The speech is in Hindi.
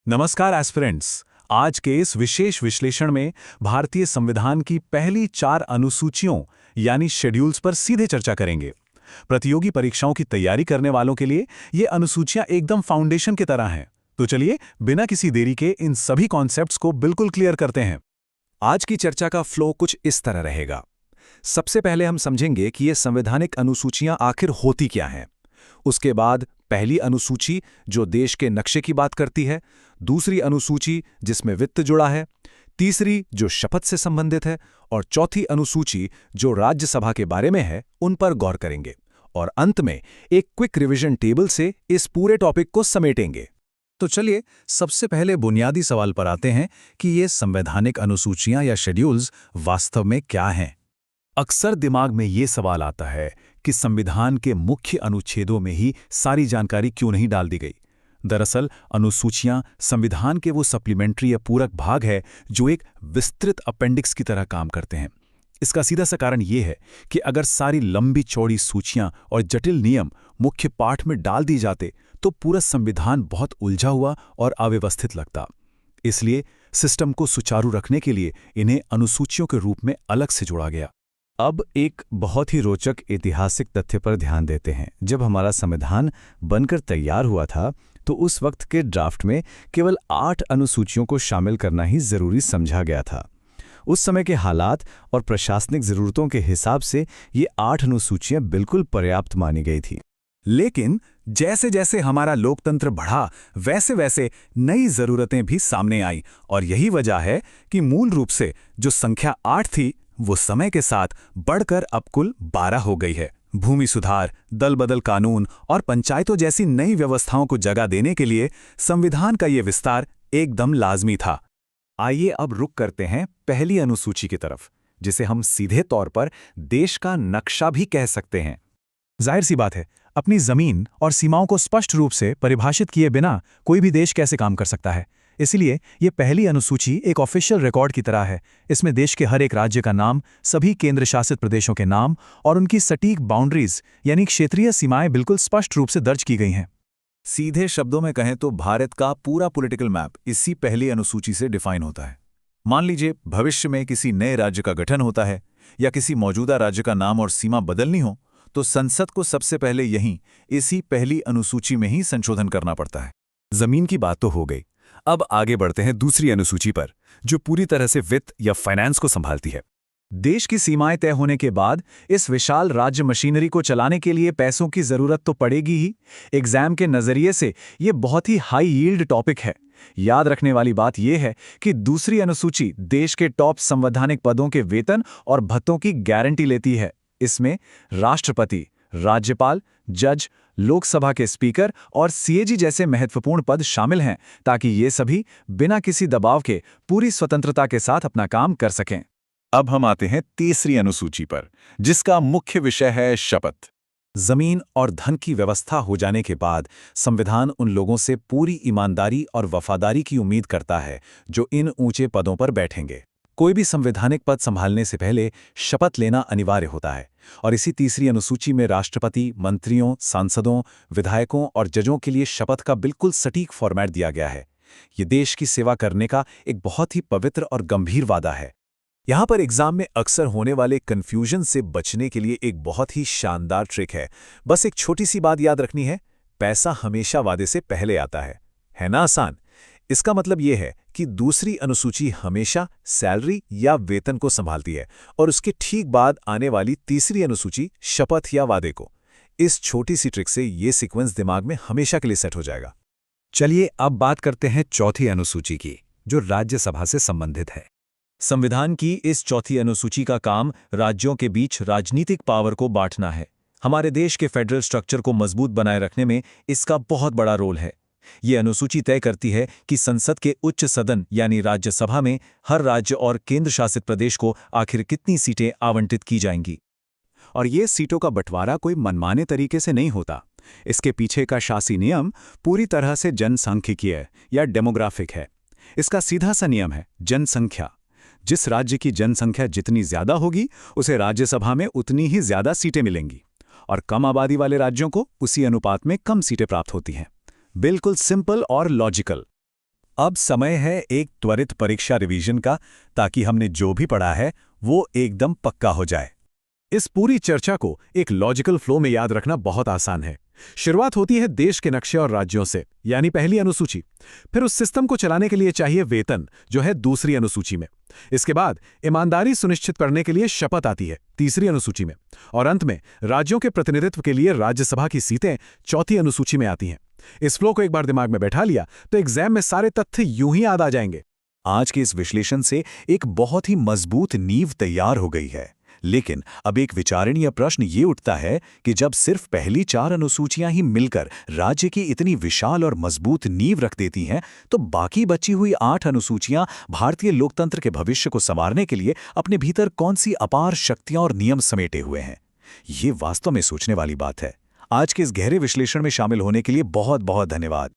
नमस्कार एस्पिरेंट्स। आज के इस विशेष विश्लेषण में भारतीय संविधान की पहली 4 अनुसूचियों यानी शेड्यूल्स पर सीधे चर्चा करेंगे। प्रतियोगी परीक्षाओं की तैयारी करने वालों के लिए ये अनुसूचियां एकदम फाउंडेशन की तरह हैं। तो चलिए बिना किसी देरी के इन सभी कॉन्सेप्ट्स को बिल्कुल क्लियर करते हैं। आज की चर्चा का फ्लो कुछ इस तरह रहेगा। सबसे पहले हम समझेंगे कि ये संवैधानिक अनुसूचियां आखिर होती क्या हैं। उसके बाद पहली अनुसूची जो देश के नक्शे की बात करती है, दूसरी अनुसूची जिसमें वित्त जुड़ा है, तीसरी जो शपथ से संबंधित है और चौथी अनुसूची जो राज्यसभा के बारे में है, उन पर गौर करेंगे और अंत में एक क्विक रिवीजन टेबल से इस पूरे टॉपिक को समेटेंगे। तो चलिए सबसे पहले बुनियादी सवाल पर आते हैं कि ये संवैधानिक अनुसूचियां या शेड्यूल्स वास्तव में क्या हैं। अक्सर दिमाग में ये सवाल आता है कि संविधान के मुख्य अनुच्छेदों में ही सारी जानकारी क्यों नहीं डाल दी गई। दरअसल अनुसूचियां संविधान के वो सप्लीमेंट्री या पूरक भाग है जो एक विस्तृत अपेंडिक्स की तरह काम करते हैं। इसका सीधा सा कारण ये है कि अगर सारी लंबी चौड़ी सूचियां और जटिल नियम मुख्य पाठ में डाल दी जाते तो पूरा संविधान बहुत उलझा हुआ और अव्यवस्थित लगता। इसलिए सिस्टम को सुचारू रखने के लिए इन्हें अनुसूचियों के रूप में अलग से जोड़ा गया। अब एक बहुत ही रोचक ऐतिहासिक तथ्य पर ध्यान देते हैं। जब हमारा संविधान बनकर तैयार हुआ था तो उस वक्त के ड्राफ्ट में केवल 8 अनुसूचियों को शामिल करना ही जरूरी समझा गया था। उस समय के हालात और प्रशासनिक जरूरतों के हिसाब से ये 8 अनुसूचियां बिल्कुल पर्याप्त मानी गई थी। लेकिन जैसे जैसे हमारा लोकतंत्र बढ़ा वैसे वैसे नई जरूरतें भी सामने आई और यही वजह है कि मूल रूप से जो संख्या 8 थी वो समय के साथ बढ़कर अब कुल 12 हो गई है। भूमि सुधार, दल बदल कानून और पंचायतों जैसी नई व्यवस्थाओं को जगह देने के लिए संविधान का ये विस्तार एकदम लाजमी था। आइए अब रुक करते हैं पहली अनुसूची की तरफ, जिसे हम सीधे तौर पर देश का नक्शा भी कह सकते हैं। जाहिर सी बात है, अपनी जमीन और सीमाओं को स्पष्ट रूप से परिभाषित किए बिना कोई भी देश कैसे काम कर सकता है। इसलिए ये पहली अनुसूची एक ऑफिशियल रिकॉर्ड की तरह है। इसमें देश के हर एक राज्य का नाम, सभी केंद्र शासित प्रदेशों के नाम और उनकी सटीक बाउंड्रीज यानी क्षेत्रीय सीमाएं बिल्कुल स्पष्ट रूप से दर्ज की गई हैं। सीधे शब्दों में कहें तो भारत का पूरा पॉलिटिकल मैप इसी पहली अनुसूची से डिफाइन होता है। मान लीजिए भविष्य में किसी नए राज्य का गठन होता है या किसी मौजूदा राज्य का नाम और सीमा बदलनी हो तो संसद को सबसे पहले यहीं इसी पहली अनुसूची में ही संशोधन करना पड़ता है। जमीन की बात तो हो गई। अब आगे बढ़ते हैं दूसरी अनुसूची पर, जो पूरी तरह से वित्त या फाइनेंस को संभालती है। देश की सीमाएं तय होने के बाद इस विशाल राज्य मशीनरी को चलाने के लिए पैसों की जरूरत तो पड़ेगी ही। एग्जाम के नजरिए से ये बहुत ही हाई यील्ड टॉपिक है। याद रखने वाली बात यह है कि दूसरी अनुसूची देश के टॉप संवैधानिक पदों के वेतन और भत्तों की गारंटी लेती है। इसमें राष्ट्रपति, राज्यपाल, जज, लोकसभा के स्पीकर और सीएजी जैसे महत्वपूर्ण पद शामिल हैं ताकि ये सभी बिना किसी दबाव के पूरी स्वतंत्रता के साथ अपना काम कर सकें। अब हम आते हैं तीसरी अनुसूची पर, जिसका मुख्य विषय है शपथ। जमीन और धन की व्यवस्था हो जाने के बाद संविधान उन लोगों से पूरी ईमानदारी और वफादारी की उम्मीद करता है जो इन ऊंचे पदों पर बैठेंगे। कोई भी संवैधानिक पद संभालने से पहले शपथ लेना अनिवार्य होता है और इसी तीसरी अनुसूची में राष्ट्रपति, मंत्रियों, सांसदों, विधायकों और जजों के लिए शपथ का बिल्कुल सटीक फॉर्मेट दिया गया है। ये देश की सेवा करने का एक बहुत ही पवित्र और गंभीर वादा है। यहाँ पर एग्जाम में अक्सर होने वाले कंफ्यूजन से बचने के लिए एक बहुत ही शानदार ट्रिक है। बस एक छोटी सी बात याद रखनी है, पैसा हमेशा वादे से पहले आता है ना आसान। इसका मतलब यह है कि दूसरी अनुसूची हमेशा सैलरी या वेतन को संभालती है और उसके ठीक बाद आने वाली तीसरी अनुसूची शपथ या वादे को। इस छोटी सी ट्रिक से ये सीक्वेंस दिमाग में हमेशा के लिए सेट हो जाएगा। चलिए अब बात करते हैं चौथी अनुसूची की, जो राज्यसभा से संबंधित है। संविधान की इस चौथी अनुसूची का काम राज्यों के बीच राजनीतिक पावर को बांटना है। हमारे देश के फेडरल स्ट्रक्चर को मजबूत बनाए रखने में इसका बहुत बड़ा रोल है। ये अनुसूची तय करती है कि संसद के उच्च सदन यानी राज्यसभा में हर राज्य और केंद्र शासित प्रदेश को आखिर कितनी सीटें आवंटित की जाएंगी। और ये सीटों का बंटवारा कोई मनमाने तरीके से नहीं होता। इसके पीछे का शासी नियम पूरी तरह से जनसांख्यिकीय या डेमोग्राफिक है। इसका सीधा सा नियम है जनसंख्या। जिस राज्य की जनसंख्या जितनी ज्यादा होगी उसे राज्यसभा में उतनी ही ज्यादा सीटें मिलेंगी और कम आबादी वाले राज्यों को उसी अनुपात में कम सीटें प्राप्त होती हैं। बिल्कुल सिंपल और लॉजिकल। अब समय है एक त्वरित परीक्षा रिवीजन का, ताकि हमने जो भी पढ़ा है वो एकदम पक्का हो जाए। इस पूरी चर्चा को एक लॉजिकल फ्लो में याद रखना बहुत आसान है। शुरुआत होती है देश के नक्शे और राज्यों से, यानी पहली अनुसूची। फिर उस सिस्टम को चलाने के लिए चाहिए वेतन, जो है दूसरी अनुसूची में। इसके बाद ईमानदारी सुनिश्चित करने के लिए शपथ आती है, तीसरी अनुसूची में। और अंत में राज्यों के प्रतिनिधित्व के लिए राज्यसभा की सीटें चौथी अनुसूची में आती हैं। इस फ्लो को एक बार दिमाग में बैठा लिया तो एग्जाम में सारे तथ्य यूं ही याद आ जाएंगे। आज के इस विश्लेषण से एक बहुत ही मजबूत नींव तैयार हो गई है। लेकिन अब एक विचारणीय प्रश्न ये उठता है कि जब सिर्फ पहली 4 अनुसूचियां ही मिलकर राज्य की इतनी विशाल और मजबूत नींव रख देती हैं, तो बाकी बची हुई 8 अनुसूचियां भारतीय लोकतंत्र के भविष्य को संवारने के लिए अपने भीतर कौन सी अपार शक्तियां और नियम समेटे हुए हैं? ये वास्तव में सोचने वाली बात है। आज के इस गहरे विश्लेषण में शामिल होने के लिए बहुत बहुत धन्यवाद।